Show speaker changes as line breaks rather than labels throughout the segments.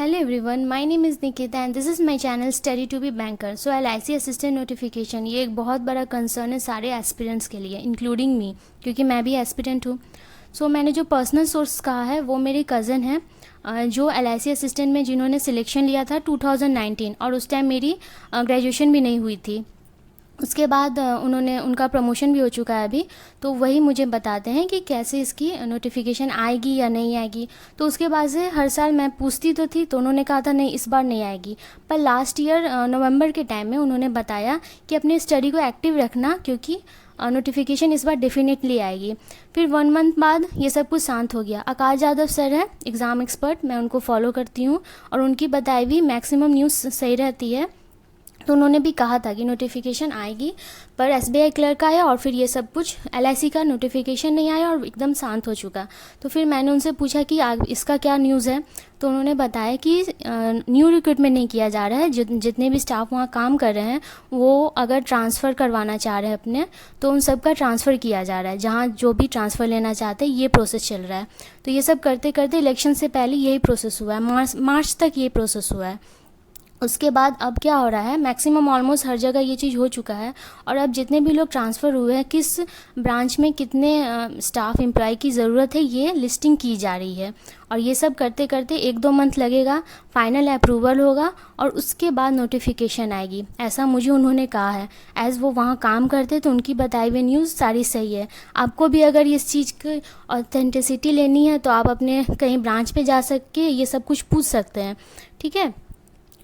Hello everyone, my name is Nikita and this is my channel Study to be Banker. So LIC assistant notification ये एक बहुत बड़ा concern है सारे aspirants के लिए, इंक्लूडिंग मी, क्योंकि मैं भी एस्पिरेंट हूँ. सो मैंने जो पर्सनल सोर्स कहा है वो मेरी कज़न है जो LIC असिस्टेंट में जिन्होंने सिलेक्शन लिया था 2019 और उस टाइम मेरी ग्रेजुएशन भी नहीं हुई थी. उसके बाद उनका प्रमोशन भी हो चुका है अभी. तो वही मुझे बताते हैं कि कैसे इसकी नोटिफिकेशन आएगी या नहीं आएगी. तो उसके बाद से हर साल मैं पूछती तो थी, तो उन्होंने कहा था नहीं इस बार नहीं आएगी. पर लास्ट ईयर नवंबर के टाइम में उन्होंने बताया कि अपने स्टडी को एक्टिव रखना, क्योंकि नोटिफिकेशन इस बार डेफिनेटली आएगी. फिर 1 मंथ बाद ये सब कुछ शांत हो गया. आकाश यादव सर है एग्ज़ाम एक्सपर्ट, मैं उनको फॉलो करती हूँ और उनकी बताई हुई मैक्सिमम न्यूज़ सही रहती है. तो उन्होंने भी कहा था कि नोटिफिकेशन आएगी, पर SBI क्लर्क आया और फिर ये सब कुछ LIC का नोटिफिकेशन नहीं आया और एकदम शांत हो चुका. तो फिर मैंने उनसे पूछा कि इसका क्या न्यूज़ है. तो उन्होंने बताया कि न्यू रिक्रूटमेंट नहीं किया जा रहा है. जितने भी स्टाफ वहाँ काम कर रहे हैं वो अगर ट्रांसफ़र करवाना चाह रहे हैं अपने, तो उन सब का ट्रांसफ़र किया जा रहा है. जहाँ जो भी ट्रांसफ़र लेना चाहते हैं ये प्रोसेस चल रहा है. तो ये सब करते करते इलेक्शन से पहले यही प्रोसेस हुआ है. मार्च तक ये प्रोसेस हुआ है. उसके बाद अब क्या हो रहा है, मैक्सिमम ऑलमोस्ट हर जगह ये चीज़ हो चुका है. और अब जितने भी लोग ट्रांसफ़र हुए हैं, किस ब्रांच में कितने स्टाफ एम्प्लॉय की ज़रूरत है, ये लिस्टिंग की जा रही है. और ये सब करते करते 1-2 मंथ लगेगा, फाइनल अप्रूवल होगा और उसके बाद नोटिफिकेशन आएगी, ऐसा मुझे उन्होंने कहा है. एज़ वो वहाँ काम करते तो उनकी बताई हुई न्यूज़ सारी सही है. आपको भी अगर इस चीज़ की ऑथेंटिसिटी लेनी है तो आप अपने कहीं ब्रांच पे जा सके ये सब कुछ पूछ सकते हैं. ठीक है.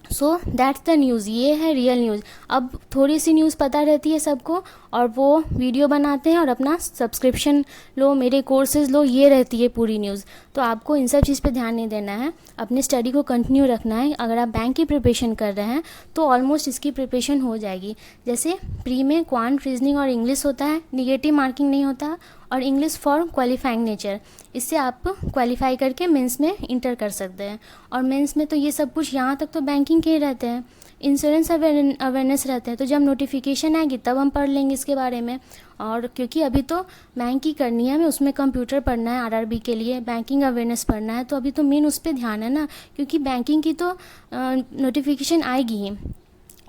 सो दैट्स द न्यूज़, ये है रियल न्यूज़. अब थोड़ी सी न्यूज़ पता रहती है सबको और वो वीडियो बनाते हैं और अपना सब्सक्रिप्शन लो, मेरे कोर्सेज़ लो, ये रहती है पूरी न्यूज़. तो आपको इन सब चीज़ पे ध्यान नहीं देना है, अपने स्टडी को कंटिन्यू रखना है. अगर आप बैंक की प्रिपरेशन कर रहे हैं तो ऑलमोस्ट इसकी प्रिपरेशन हो जाएगी. जैसे प्री में क्वांट, रीजनिंग और इंग्लिश होता है, निगेटिव मार्किंग नहीं होता, और इंग्लिश फॉर क्वालिफाइंग नेचर. इससे आप क्वालिफाई करके मेंस में इंटर कर सकते हैं. और मेंस में तो ये सब कुछ यहाँ तक तो बैंकिंग के ही रहते हैं, इंश्योरेंस अवेयरनेस रहते हैं. तो जब नोटिफिकेशन आएगी तब हम पढ़ लेंगे इसके बारे में. और क्योंकि अभी तो बैंक की करनी है, हमें उसमें कंप्यूटर पढ़ना है, RRB के लिए बैंकिंग अवेयरनेस पढ़ना है. तो अभी तो मेन उस पर ध्यान है ना, क्योंकि बैंकिंग की तो नोटिफिकेशन आएगी ही,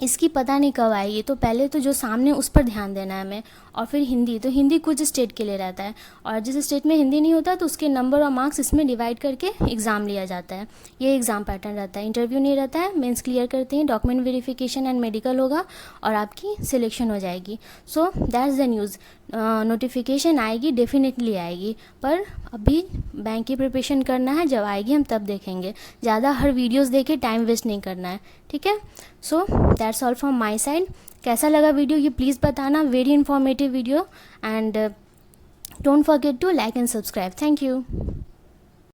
इसकी पता नहीं कब आएगी. तो पहले तो जो सामने उस पर ध्यान देना है हमें. और फिर हिंदी, तो हिंदी कुछ स्टेट के लिए रहता है और जिस स्टेट में हिंदी नहीं होता तो उसके नंबर और मार्क्स इसमें डिवाइड करके एग्ज़ाम लिया जाता है. ये एग्ज़ाम पैटर्न रहता है. इंटरव्यू नहीं रहता है, मेंस क्लियर करते हैं, डॉक्यूमेंट वेरिफिकेशन एंड मेडिकल होगा और आपकी सिलेक्शन हो जाएगी. So that's the news. Notification आएगी, डेफिनेटली आएगी, पर अभी बैंक की प्रिपरेशन करना है. जब आएगी हम तब देखेंगे. ज़्यादा हर वीडियोज़ देखे टाइम वेस्ट नहीं करना है. ठीक है. So that's all from my side. कैसा लगा वीडियो ये प्लीज़ बताना. Very informative video and don't forget to like and subscribe. Thank you.